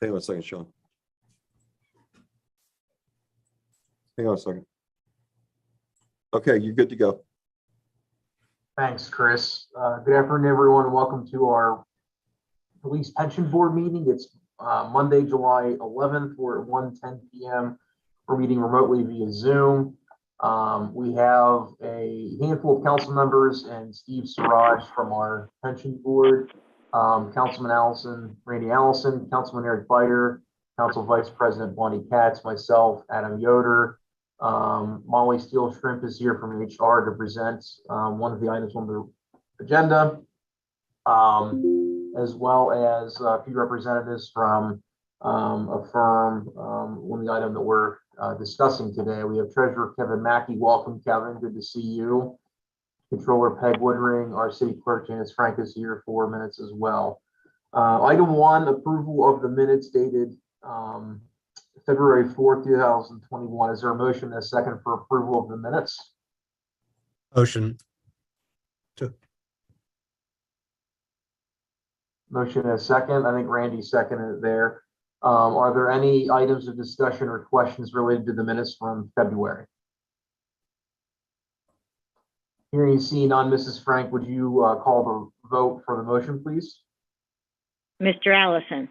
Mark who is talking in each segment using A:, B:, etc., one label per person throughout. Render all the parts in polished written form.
A: Hang on a second, Sean. Hang on a second. Okay, you're good to go.
B: Thanks, Chris. Good afternoon, everyone. Welcome to our Police Pension Board meeting. It's Monday, July 11th. We're at 1:10 p.m. We're meeting remotely via Zoom. We have a handful of council members and Steve Siraj from our pension board, Councilman Randy Allison, Councilman Eric Biter, Council Vice President Bonnie Katz, myself, Adam Yoder. Molly Steele Shrimp is here from HR to present one of the items on the agenda, as well as a few representatives from a firm on the item that we're discussing today. We have Treasurer Kevin Mackey. Welcome, Kevin. Good to see you. Controller Peg Woodring, our City Clerk Janice Frank is here 4 minutes as well. Item 1, approval of the minutes dated February 4th, 2021. Is there a motion and a second for approval of the minutes?
C: Motion.
B: Motion and a second. I think Randy seconded it there. Are there any items of discussion or questions related to the minutes from February? Hearing and seeing none, Mrs. Frank, would you call the vote for the motion, please?
D: Mr. Allison,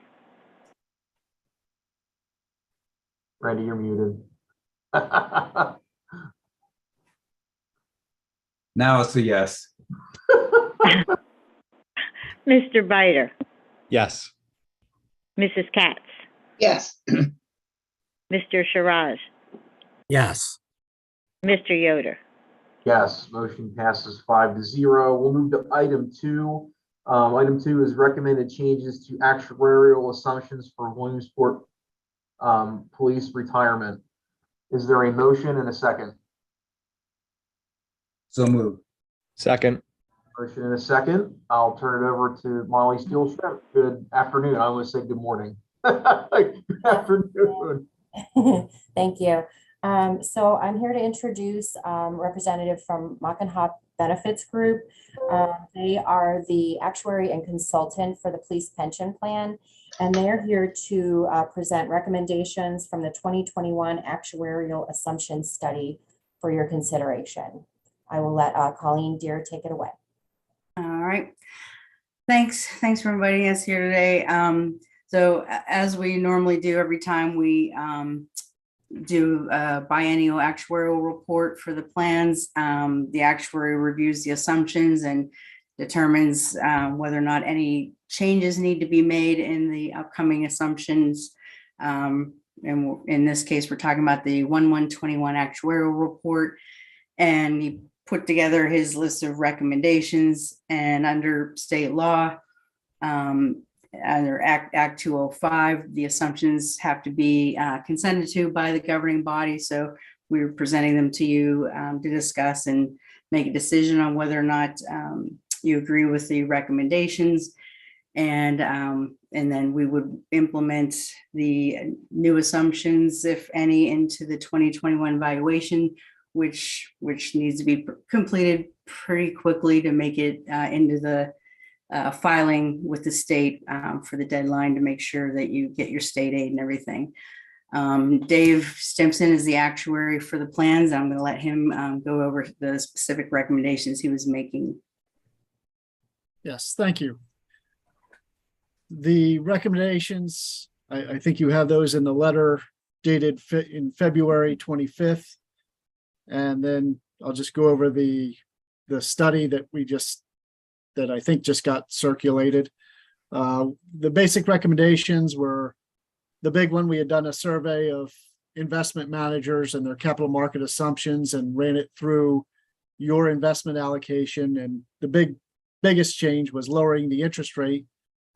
B: Randy, you're muted.
E: Now it's a yes.
D: Mr. Biter,
C: Yes.
D: Mrs. Katz,
F: Yes.
D: Mr. Siraj,
C: Yes.
D: Mr. Yoder.
B: Yes, motion passes 5-0. We'll move to item 2. Item 2 is recommended changes to actuarial assumptions for Williamsport police retirement. Is there a motion and a second?
E: So moved.
C: Second.
B: Motion and a second. I'll turn it over to Molly Steele Shrimp. Good afternoon. I almost said good morning. Good afternoon.
G: Thank you. So I'm here to introduce representative from Mockenhop Benefits Group. They are the actuary and consultant for the police pension plan, and they're here to present recommendations from the 2021 actuarial assumption study for your consideration. I will let Colleen Deere take it away.
F: All right. Thanks for inviting us here today. So as we normally do every time we do a biennial actuarial report for the plans, the actuary reviews the assumptions and determines whether or not any changes need to be made in the upcoming assumptions. And in this case, we're talking about the 1/1/21 actuarial report, and he put together his list of recommendations. And under state law, under Act 205, the assumptions have to be consented to by the governing body. So we're presenting them to you to discuss and make a decision on whether or not you agree with the recommendations. And then we would implement the new assumptions, if any, into the 2021 valuation, which needs to be completed pretty quickly to make it into the filing with the state for the deadline to make sure that you get your state aid and everything. Dave Stimson is the actuary for the plans. I'm going to let him go over the specific recommendations he was making.
H: Yes, thank you. The recommendations, I think you have those in the letter dated in February 25th. And then I'll just go over the study that I think just got circulated. The basic recommendations were, the big one, we had done a survey of investment managers and their capital market assumptions and ran it through your investment allocation. And the biggest change was lowering the interest rate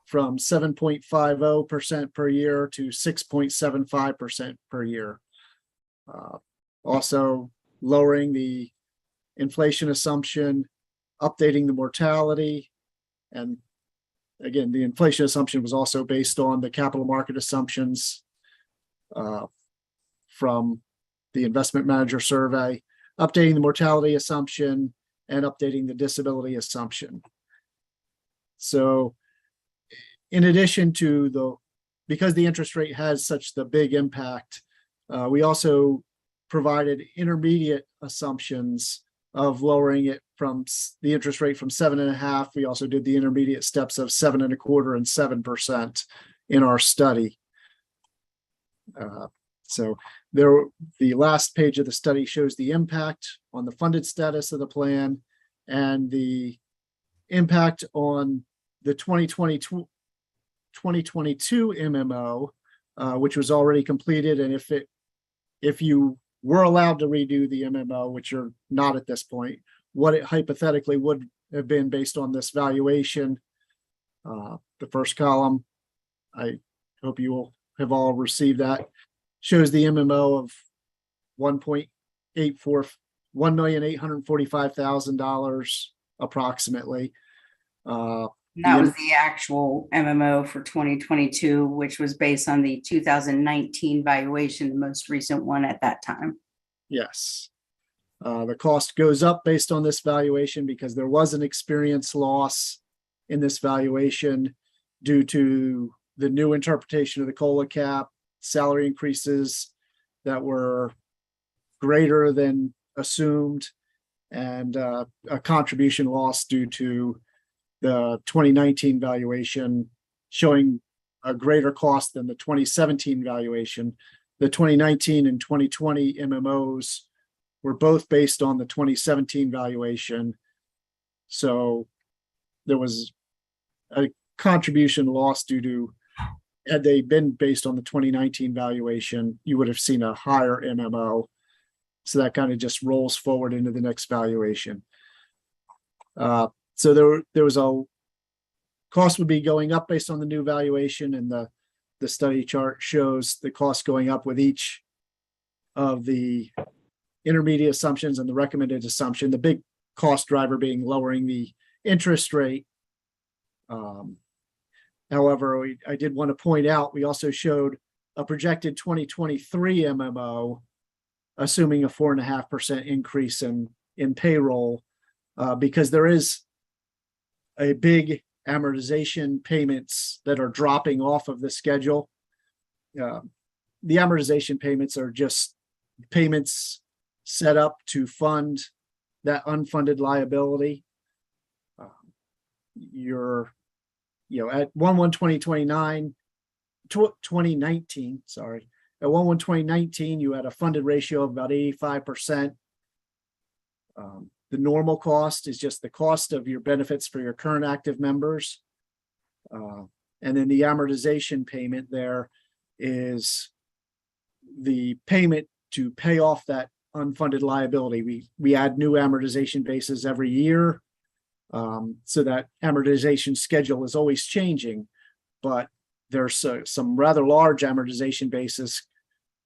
H: from 7.50% per year to 6.75% per year. Also lowering the inflation assumption, updating the mortality. And again, the inflation assumption was also based on the capital market assumptions from the investment manager survey, updating the mortality assumption and updating the disability assumption. So in addition to because the interest rate has such the big impact, we also provided intermediate assumptions of lowering it from the interest rate from 7.5. We also did the intermediate steps of 7.25% and 7% in our study. So the last page of the study shows the impact on the funded status of the plan and the impact on the 2022 MMO, which was already completed. And if you were allowed to redo the MMO, which you're not at this point, what it hypothetically would have been based on this valuation. The first column, I hope you will have all received that, shows the MMO of $1,845,000 approximately.
F: And that was the actual MMO for 2022, which was based on the 2019 valuation, the most recent one at that time.
H: Yes. The cost goes up based on this valuation because there was an experience loss in this valuation due to the new interpretation of the COLA cap, salary increases that were greater than assumed, and a contribution loss due to the 2019 valuation showing a greater cost than the 2017 valuation. The 2019 and 2020 MMOs were both based on the 2017 valuation. So there was a contribution loss due to, had they been based on the 2019 valuation, you would have seen a higher MMO. So that kind of just rolls forward into the next valuation. So there was a cost would be going up based on the new valuation, and the study chart shows the cost going up with each of the intermediate assumptions and the recommended assumption, the big cost driver being lowering the interest rate. However, I did want to point out, we also showed a projected 2023 MMO, assuming a 4.5% increase in payroll, because there is a big amortization payments that are dropping off of the schedule. The amortization payments are just payments set up to fund that unfunded liability. You're, at 2019, sorry. At 2019, you had a funded ratio of about 85%. The normal cost is just the cost of your benefits for your current active members. And then the amortization payment there is the payment to pay off that unfunded liability. We add new amortization bases every year. So that amortization schedule is always changing, but there's some rather large amortization bases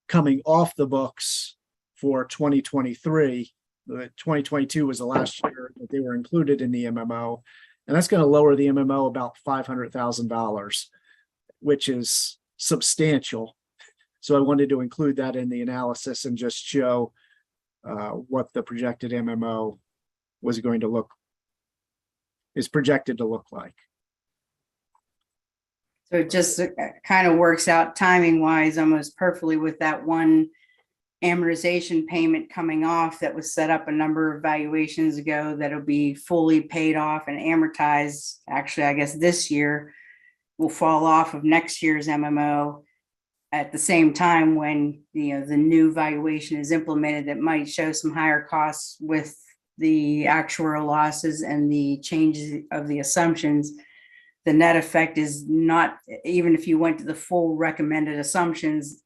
H: coming off the books for 2023. 2022 was the last year that they were included in the MMO, and that's going to lower the MMO about $500,000, which is substantial. So I wanted to include that in the analysis and just show what the projected MMO is projected to look like.
F: So it just kind of works out timing wise almost perfectly with that one amortization payment coming off that was set up a number of valuations ago that'll be fully paid off and amortized. Actually, I guess this year will fall off of next year's MMO at the same time when the new valuation is implemented that might show some higher costs with the actuarial losses and the changes of the assumptions. The net effect is not, even if you went to the full recommended assumptions,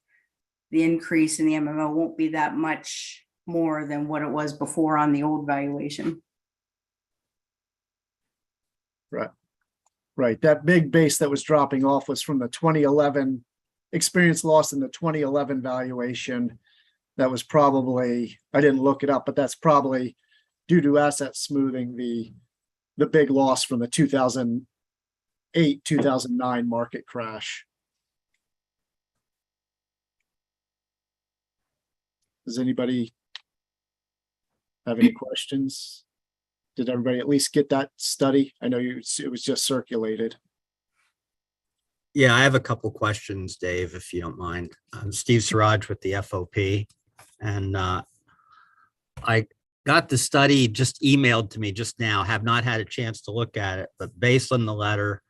F: the increase in the MMO won't be that much more than what it was before on the old valuation.
H: Right. That big base that was dropping off was from the 2011 experience loss in the 2011 valuation. That was probably, I didn't look it up, but that's probably due to asset smoothing, the big loss from the 2008, 2009 market crash. Does anybody have any questions? Did everybody at least get that study? I know it was just circulated.
C: Yeah, I have a couple questions, Dave, if you don't mind. I'm Steve Siraj with the FOP. And I got the study just emailed to me just now, have not had a chance to look at it, but based on the letter,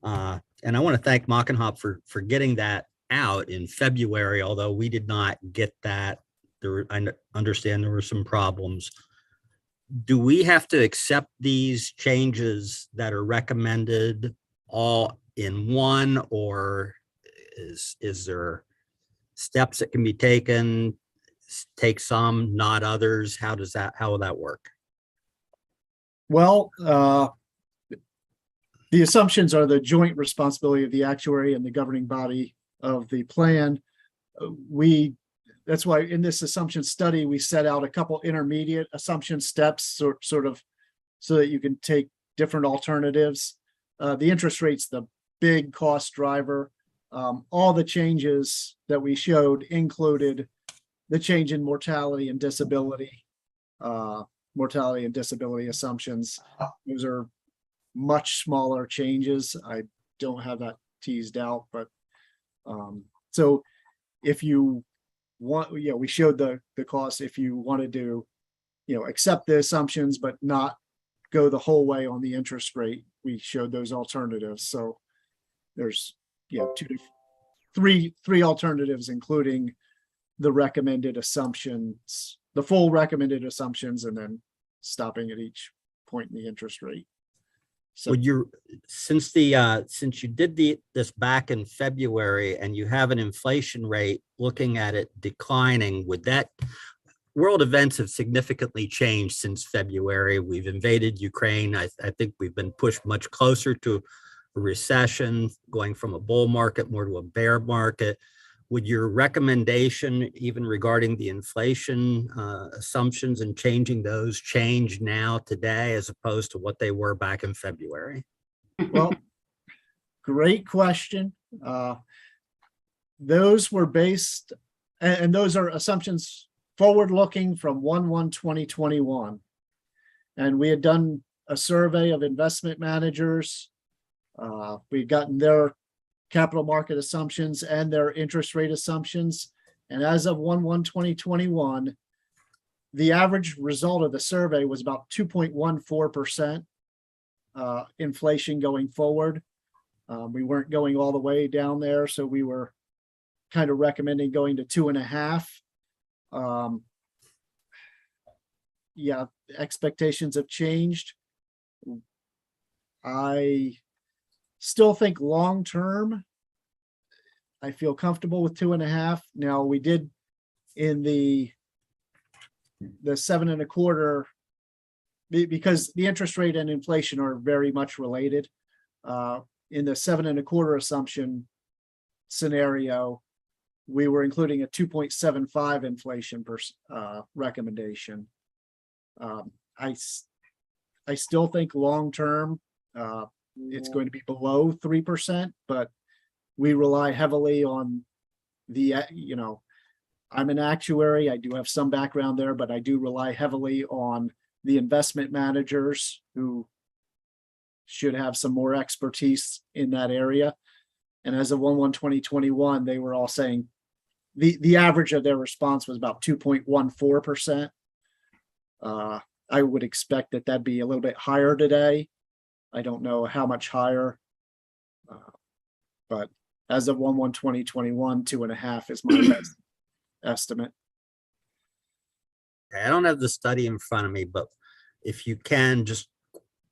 C: and I want to thank Mockenhop for getting that out in February, although we did not get that. I understand there were some problems. Do we have to accept these changes that are recommended all in one, or is there steps that can be taken, take some, not others? How will that work?
H: Well, the assumptions are the joint responsibility of the actuary and the governing body of the plan. That's why in this assumption study, we set out a couple intermediate assumption steps, sort of, so that you can take different alternatives. The interest rate's the big cost driver. All the changes that we showed included the change in mortality and disability assumptions. Those are much smaller changes. I don't have that teased out, but so if you want, we showed the cost. If you wanted to, accept the assumptions but not go the whole way on the interest rate, we showed those alternatives. So there's three alternatives, including the recommended assumptions, the full recommended assumptions, and then stopping at each point in the interest rate. So
C: since you did this back in February and you have an inflation rate looking at it declining, would that world events have significantly changed since February? We've invaded Ukraine. I think we've been pushed much closer to a recession, going from a bull market more to a bear market. Would your recommendation, even regarding the inflation assumptions and changing those, change now today as opposed to what they were back in February?
H: Well, great question. Those were based, and those are assumptions forward-looking from 1/1/2021. And we had done a survey of investment managers. We'd gotten their capital market assumptions and their interest rate assumptions. And as of 1/1/2021, the average result of the survey was about 2.14% inflation going forward. We weren't going all the way down there, so we were kind of recommending going to 2.5. Yeah, expectations have changed. I still think long-term, I feel comfortable with 2.5. Now, we did in the 7.25, because the interest rate and inflation are very much related. In the 7.25 assumption scenario, we were including a 2.75 inflation recommendation. I still think long-term, it's going to be below 3%, but we rely heavily on I'm an actuary. I do have some background there, but I do rely heavily on the investment managers who should have some more expertise in that area. And as of 1/1/2021, they were all saying the average of their response was about 2.14%. I would expect that'd be a little bit higher today. I don't know how much higher, but as of 1/1/2021, 2.5 is my best estimate.
C: I don't have the study in front of me, but if you can just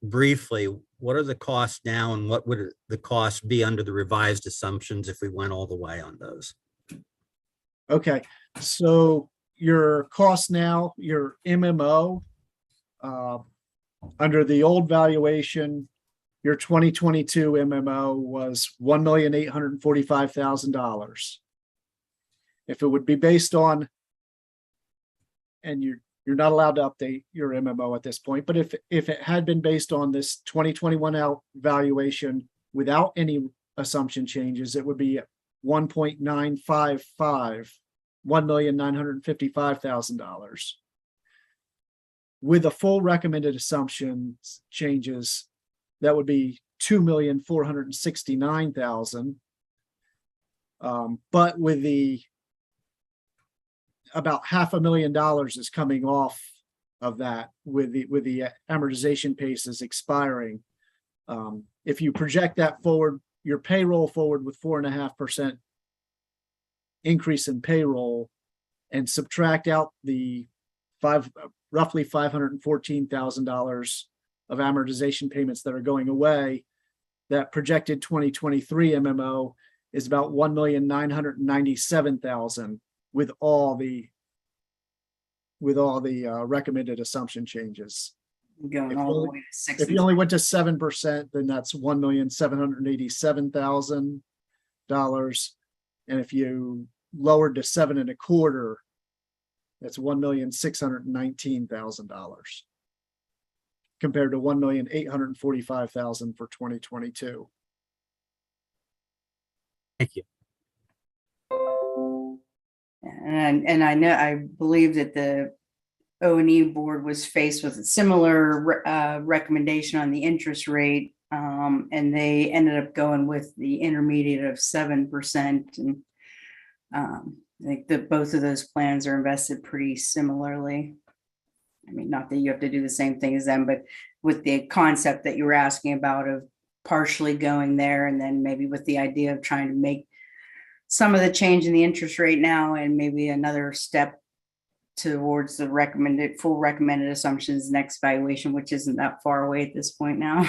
C: briefly, what are the costs now and what would the cost be under the revised assumptions if we went all the way on those?
H: Okay, so your cost now, your MMO, under the old valuation, your 2022 MMO was $1,845,000. If it would be based on, and you're not allowed to update your MMO at this point, but if it had been based on this 2021 valuation without any assumption changes, it would be $1,955,000. With the full recommended assumptions changes, that would be $2,469,000. But with the about $500,000 is coming off of that with the amortization paces expiring. If you project that forward, your payroll forward with 4.5% increase in payroll and subtract out the roughly $514,000 of amortization payments that are going away, that projected 2023 MMO is about $1,997,000 with all the recommended assumption changes.
F: Going
H: If
F: all the
H: you-
F: way to six.
H: If you only went to 7%, then that's $1,787,000. And if you lowered to 7.25%, that's $1,619,000 compared to $1,845,000 for 2022.
C: Thank you.
F: And I know, I believe that the O&E board was faced with a similar recommendation on the interest rate. And they ended up going with the intermediate of 7%. And I think that both of those plans are invested pretty similarly. I mean, not that you have to do the same thing as them, but with the concept that you were asking about of partially going there, and then maybe with the idea of trying to make some of the change in the interest rate now, and maybe another step towards the full recommended assumptions next valuation, which isn't that far away at this point now.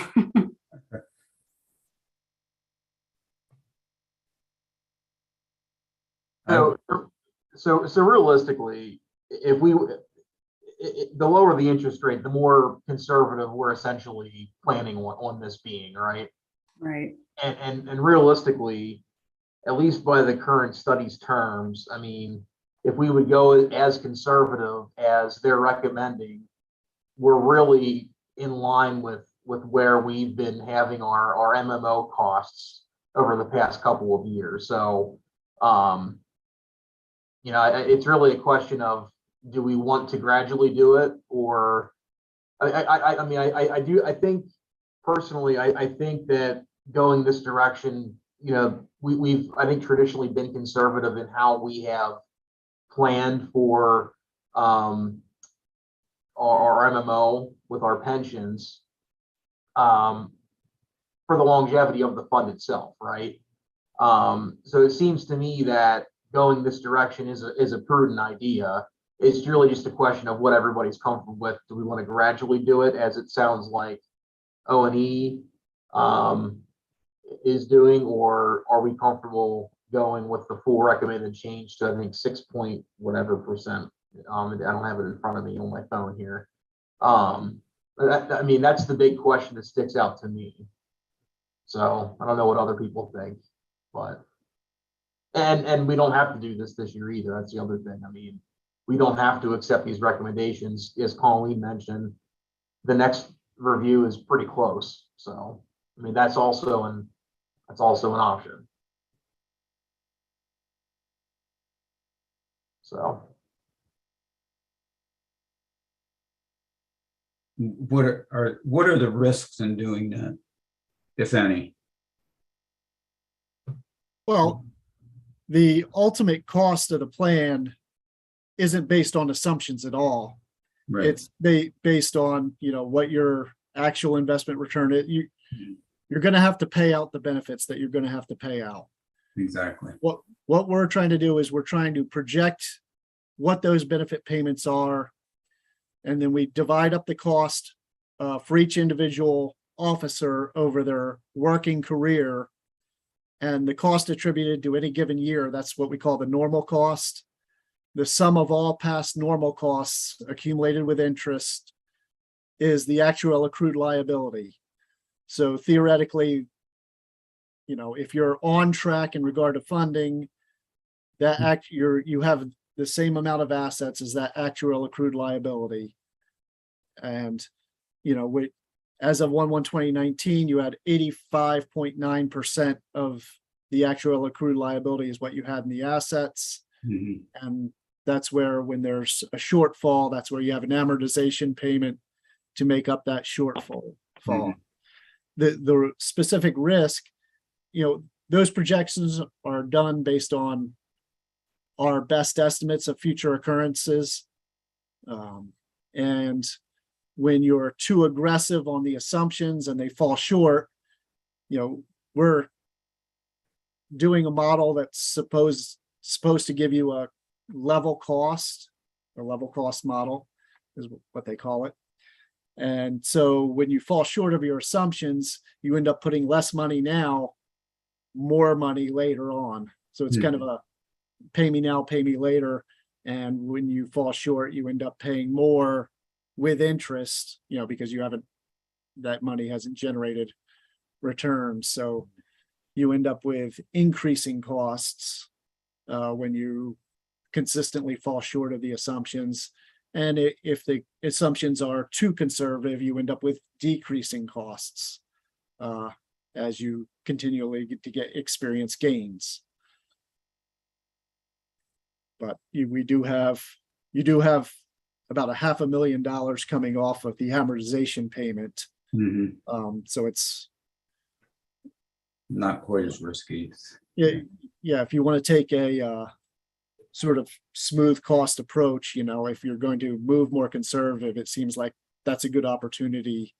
B: So realistically, if we, the lower the interest rate, the more conservative we're essentially planning on this being, right?
F: Right.
B: And realistically, at least by the current study's terms, I mean, if we would go as conservative as they're recommending, we're really in line with where we've been having our MMO costs over the past couple of years. So, you know, it's really a question of, do we want to gradually do it, or I think personally, I think that going this direction, you know, we've I think traditionally been conservative in how we have planned for our MMO with our pensions, for the longevity of the fund itself, right? So it seems to me that going this direction is a prudent idea. It's really just a question of what everybody's comfortable with. Do we want to gradually do it, as it sounds like O&E is doing, or are we comfortable going with the full recommended change to, I think, 6% whatever? I don't have it in front of me on my phone here. I mean, that's the big question that sticks out to me. So I don't know what other people think, but and we don't have to do this year either. That's the other thing. I mean, we don't have to accept these recommendations. As Colleen mentioned, the next review is pretty close. So I mean, that's also an option. So
E: what are the risks in doing that, if any?
H: Well, the ultimate cost of the plan isn't based on assumptions at all.
E: Right.
H: It's based on, you know, what your actual investment return is. You're going to have to pay out the benefits that you're going to have to pay out.
E: Exactly.
H: What we're trying to do is we're trying to project what those benefit payments are, and then we divide up the cost for each individual officer over their working career, and the cost attributed to any given year, that's what we call the normal cost. The sum of all past normal costs accumulated with interest is the actual accrued liability. So theoretically, you know, if you're on track in regard to funding, that you have the same amount of assets as that actual accrued liability. And, you know, as of 1/1/2019, you had 85.9% of the actual accrued liability is what you had in the assets.
E: Mhm.
H: And that's where, when there's a shortfall, that's where you have an amortization payment to make up that shortfall. The specific risk, you know, those projections are done based on our best estimates of future occurrences. And when you're too aggressive on the assumptions and they fall short, we're doing a model that's supposed to give you a level cost model is what they call it. And so when you fall short of your assumptions, you end up putting less money now, more money later on. So it's kind of a pay me now, pay me later. And when you fall short, you end up paying more with interest, because that money hasn't generated returns. So you end up with increasing costs when you consistently fall short of the assumptions. And if the assumptions are too conservative, you end up with decreasing costs as you continually experience gains. But you do have about $500,000 coming off of the amortization payment. So it's
E: not quite as risky.
H: Yeah. If you want to take a sort of smooth cost approach, if you're going to move more conservative, it seems like that's a good opportunity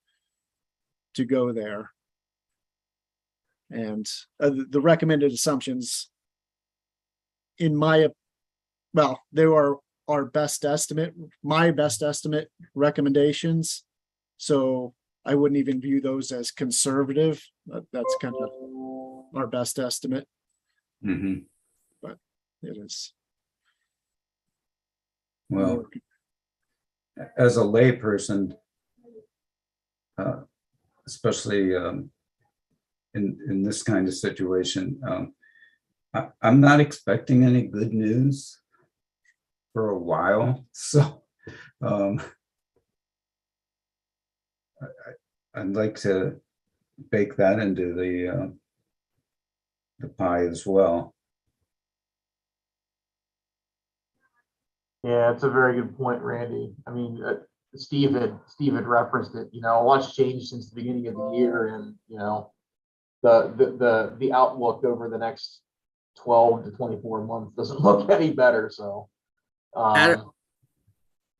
H: to go there. And the recommended assumptions, they are our best estimate, my best estimate recommendations. So I wouldn't even view those as conservative. That's kind of our best estimate. But it is.
E: Well, as a layperson, especially in this kind of situation, I'm not expecting any good news for a while. So I'd like to bake that into the pie as well.
B: Yeah, it's a very good point, Randy. I mean, Steve had referenced it. A lot's changed since the beginning of the year, and the outlook over the next 12 to 24 months doesn't look any better. So,
C: Adam,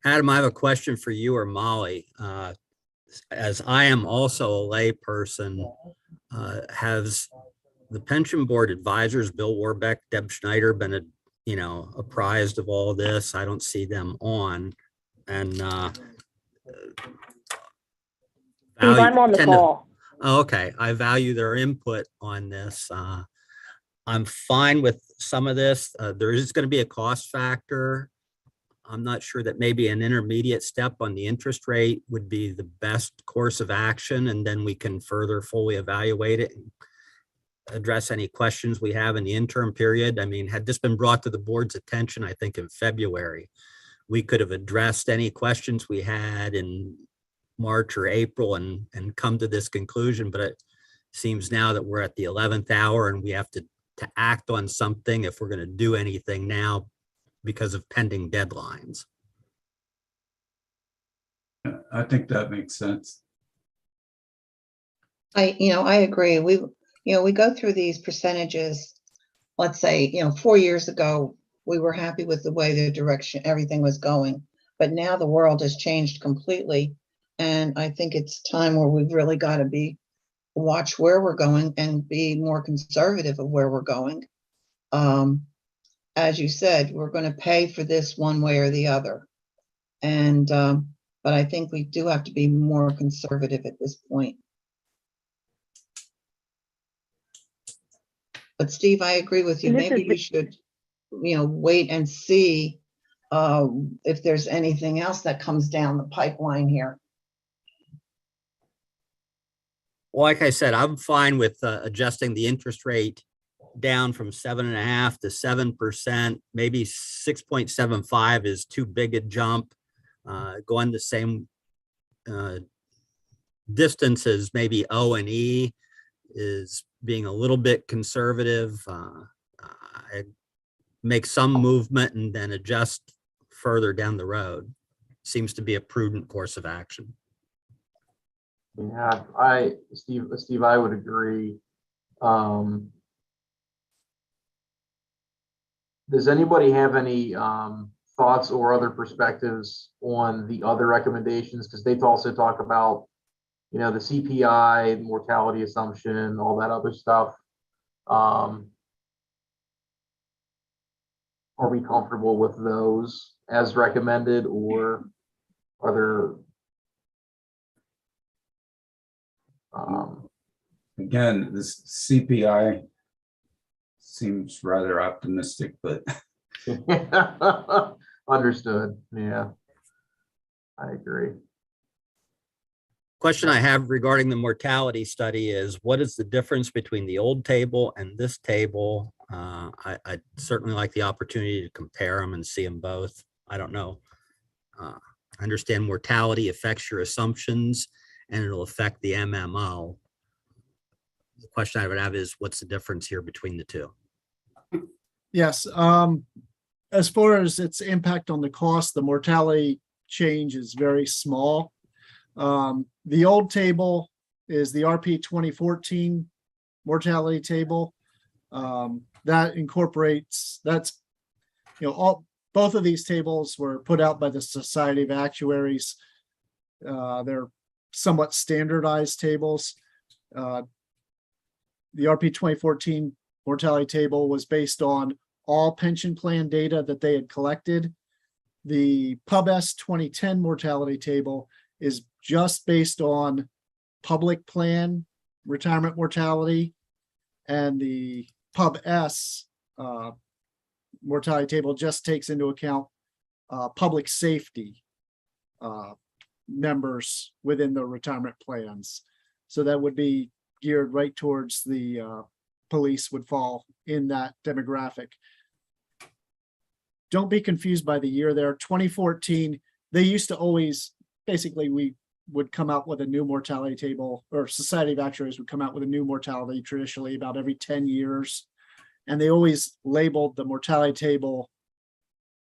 C: I have a question for you or Molly. As I am also a lay person, has the pension board advisors, Bill Warbeck, Deb Schneider, been apprised of all this? I don't see them on. And
D: Steve, I'm on the call.
C: Okay, I value their input on this. I'm fine with some of this. There is going to be a cost factor. I'm not sure that maybe an intermediate step on the interest rate would be the best course of action, and then we can further fully evaluate it and address any questions we have in the interim period. I mean, had this been brought to the board's attention, I think in February, we could have addressed any questions we had in March or April and come to this conclusion. But it seems now that we're at the 11th hour and we have to act on something if we're going to do anything now because of pending deadlines.
E: I think that makes sense.
I: I agree. We go through these percentages. Let's say, 4 years ago, we were happy with the way the direction everything was going, but now the world has changed completely. And I think it's time where we've really got to watch where we're going and be more conservative of where we're going. As you said, we're going to pay for this one way or the other. And, but I think we do have to be more conservative at this point. But Steve, I agree with you. Maybe we should, wait and see if there's anything else that comes down the pipeline here.
C: Well, like I said, I'm fine with adjusting the interest rate down from 7.5% to 7%. Maybe 6.75 is too big a jump. Going the same distance as maybe O and E is being a little bit conservative. I make some movement and then adjust further down the road. Seems to be a prudent course of action.
B: Yeah, Steve, I would agree. Does anybody have any thoughts or other perspectives on the other recommendations? Because they also talk about, the CPI, mortality assumption, all that other stuff. Are we comfortable with those as recommended, or are there?
E: Again, this CPI seems rather optimistic, but
B: Understood. Yeah, I agree.
C: Question I have regarding the mortality study is, what is the difference between the old table and this table? I'd certainly like the opportunity to compare them and see them both. I don't know. I understand mortality affects your assumptions and it'll affect the MMO. The question I would have is, what's the difference here between the two?
H: Yes, as far as its impact on the cost, the mortality change is very small. The old table is the RP 2014 mortality table. That incorporates, both of these tables were put out by the Society of Actuaries. They're somewhat standardized tables. The RP 2014 mortality table was based on all pension plan data that they had collected. The PubS 2010 mortality table is just based on public plan retirement mortality, and the PubS mortality table just takes into account public safety members within the retirement plans. So that would be geared right towards the police, would fall in that demographic. Don't be confused by the year there. 2014, they used to always, basically, we would come out with a new mortality table, or Society of Actuaries would come out with a new mortality traditionally about every 10 years. And they always labeled the mortality table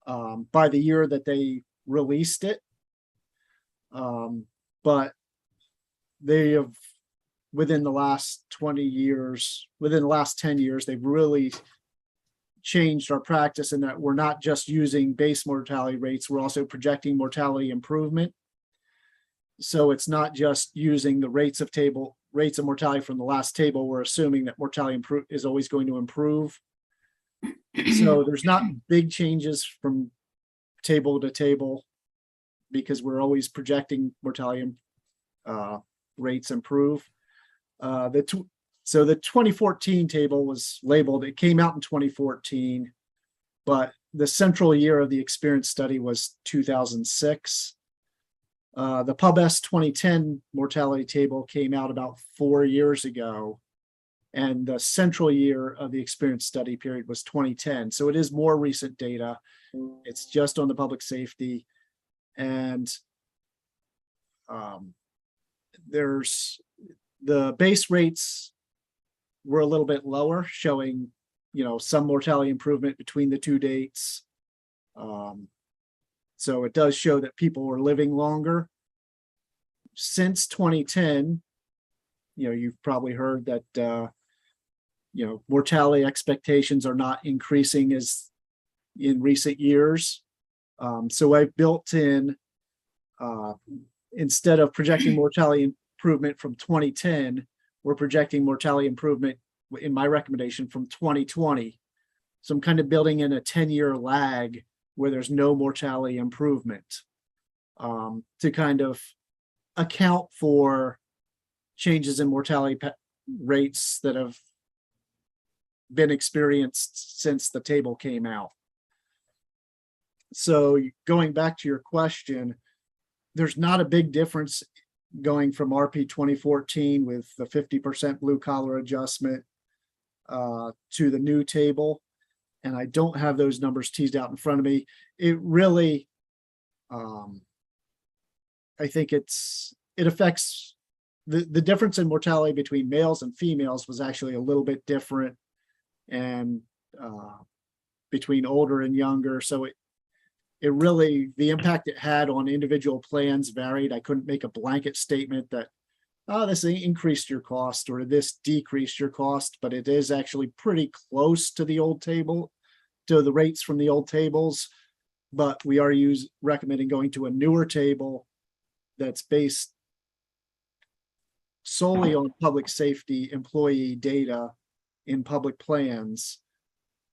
H: by the year that they released it. But they have, within the last 20 years, within the last 10 years, they've really changed our practice in that we're not just using base mortality rates, we're also projecting mortality improvement. So it's not just using the rates of mortality from the last table. We're assuming that mortality is always going to improve. So there's not big changes from table to table because we're always projecting mortality rates improve. So the 2014 table was labeled, it came out in 2014, but the central year of the experience study was 2006. The PubS 2010 mortality table came out about 4 years ago, and the central year of the experience study period was 2010. So it is more recent data. It's just on the public safety, and there's the base rates were a little bit lower, showing, some mortality improvement between the two dates. So it does show that people were living longer. Since 2010, you've probably heard that, mortality expectations are not increasing as in recent years. So I've built in, instead of projecting mortality improvement from 2010, we're projecting mortality improvement in my recommendation from 2020. So I'm kind of building in a 10-year lag where there's no mortality improvement to kind of account for changes in mortality rates that have been experienced since the table came out. So going back to your question, there's not a big difference going from RP 2014 with the 50% blue collar adjustment to the new table. And I don't have those numbers teased out in front of me. It really, I think it affects the difference in mortality between males and females was actually a little bit different, and between older and younger. So it really, the impact it had on individual plans varied. I couldn't make a blanket statement that, this increased your cost or this decreased your cost, but it is actually pretty close to the old table to the rates from the old tables, but we are recommending going to a newer table that's based solely on public safety employee data in public plans.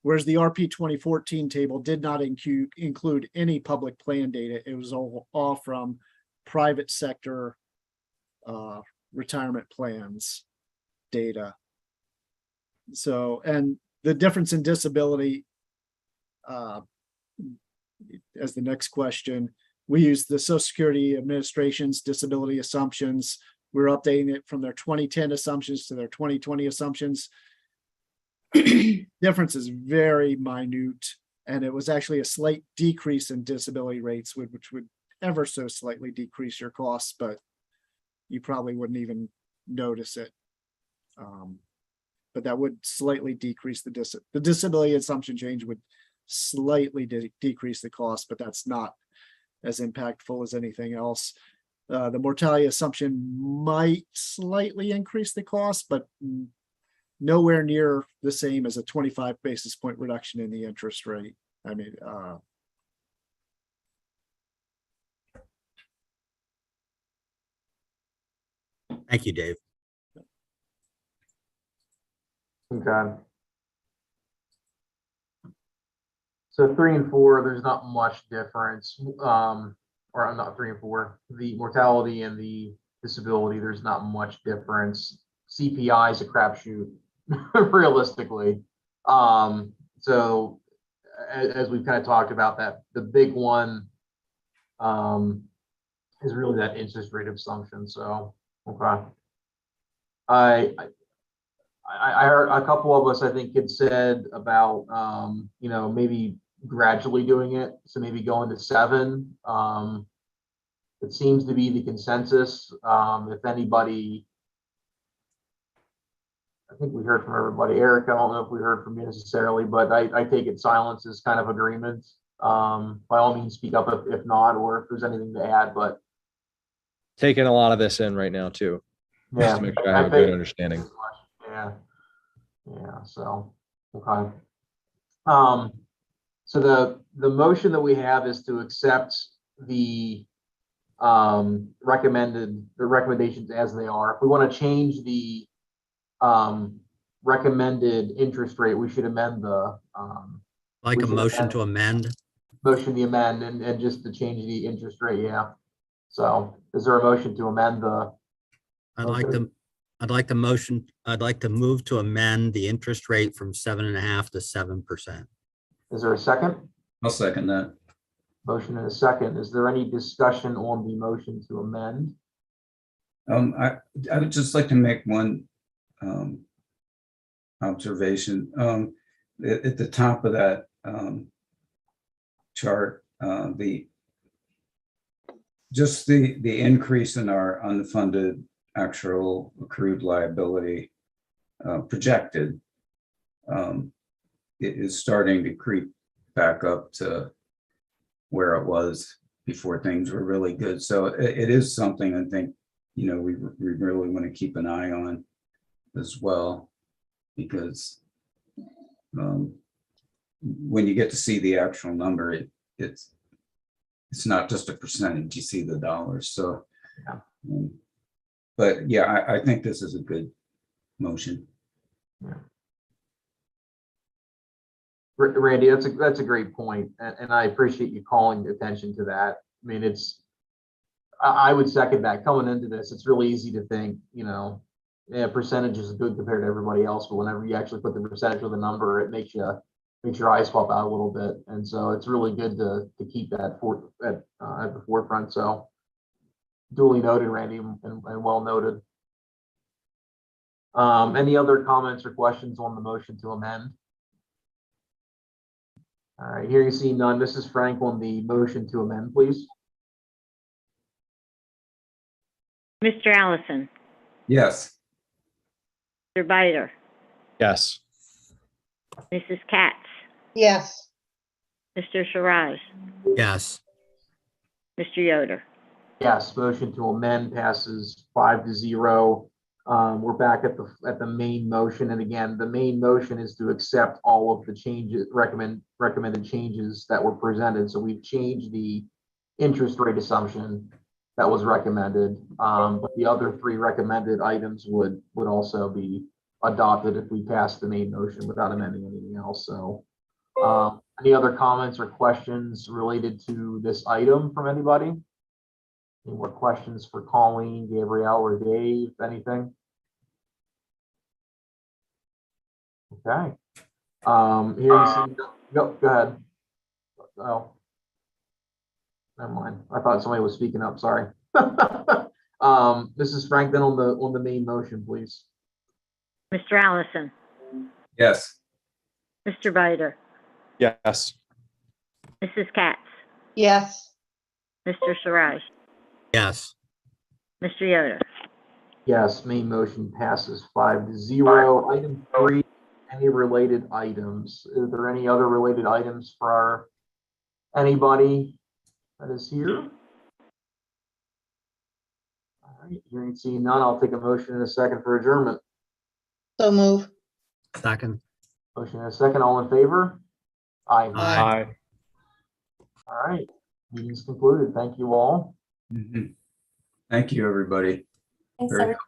H: Whereas the RP 2014 table did not include any public plan data. It was all from private sector retirement plans data. So, and the difference in disability, as the next question, we use the Social Security Administration's disability assumptions. We're updating it from their 2010 assumptions to their 2020 assumptions. Difference is very minute, and it was actually a slight decrease in disability rates, which would ever so slightly decrease your costs, but you probably wouldn't even notice it. But that would slightly decrease the disability assumption change would slightly decrease the cost, but that's not as impactful as anything else. The mortality assumption might slightly increase the cost, but nowhere near the same as a 25 basis point reduction in the interest rate. I mean,
C: Thank you, Dave.
B: Okay. So 3 and 4, there's not much difference. Or not 3 and 4, the mortality and the disability, there's not much difference. CPI is a crapshoot, realistically. So as we've kind of talked about, that the big one is really that interest rate assumption. So okay. I heard a couple of us, I think, had said about maybe gradually doing it. So maybe going to 7. It seems to be the consensus. If anybody, I think we heard from everybody. Eric, I don't know if we heard from you necessarily, but I take it silence is kind of agreement. By all means, speak up if not, or if there's anything to add, but.
J: Taking a lot of this in right now too, just
B: Yeah,
J: to make sure I have a good understanding.
B: Yeah. So, okay. So the motion that we have is to accept the recommendations as they are. If we want to change the recommended interest rate, we should amend the
C: Like a motion to amend.
B: motion to amend and just to change the interest rate. Yeah. So is there a motion to amend the?
C: I'd like to move to amend the interest rate from 7.5% to 7%.
B: Is there a second?
E: I'll second that.
B: Motion and a second. Is there any discussion on the motion to amend?
E: I would just like to make one observation. At the top of that chart, the increase in our unfunded actual accrued liability projected, it is starting to creep back up to where it was before things were really good. So it is something I think, we really want to keep an eye on as well, because when you get to see the actual number, it's not just a percentage, you see the dollars. So, but yeah, I think this is a good motion.
B: Yeah. Randy, that's a great point, and I appreciate you calling attention to that. I mean, I would second that. Coming into this, it's really easy to think, percentage is good compared to everybody else, but whenever you actually put the percentage with a number, it makes your eyes pop out a little bit, and so it's really good to keep that at the forefront. So, duly noted, Randy, and well noted. Any other comments or questions on the motion to amend? All right, here you see none. Mrs. Frank on the motion to amend, please.
K: Mr. Allison,
E: Yes.
K: Mr. Biter,
J: Yes.
K: Mrs. Katz,
I: Yes.
K: Mr. Siraj,
C: Yes.
K: Mr. Yoder.
B: Yes, motion to amend passes 5-0. We're back at the main motion. And again, the main motion is to accept all of the changes, recommended changes that were presented. So we've changed the interest rate assumption that was recommended. But the other three recommended items would also be adopted if we pass the main motion without amending anything else. So any other comments or questions related to this item from anybody? Any more questions for Colleen, Gabrielle, or Dave, anything? Okay. Here you see, go ahead. Oh. Never mind. I thought somebody was speaking up, sorry. Mrs. Franklin on the main motion, please.
K: Mr. Allison,
E: Yes.
K: Mr. Bider,
J: Yes.
K: Mrs. Katz,
I: Yes,
K: Mr. Suraj,
C: Yes.
K: Mr. Yoder.
B: Yes, main motion passes 5-0. Item 3, any related items? Are there any other related items for anybody that is here? All right, hearing and seeing none, I'll take a motion in a second for adjournment.
I: so move.
C: Second.
B: Motion in a second, all in favor? Aye.
C: Aye.
B: All right, meeting's concluded. Thank you all.
E: Mhm. Thank you, everybody.
G: Thanks,
E: Very
G: everyone.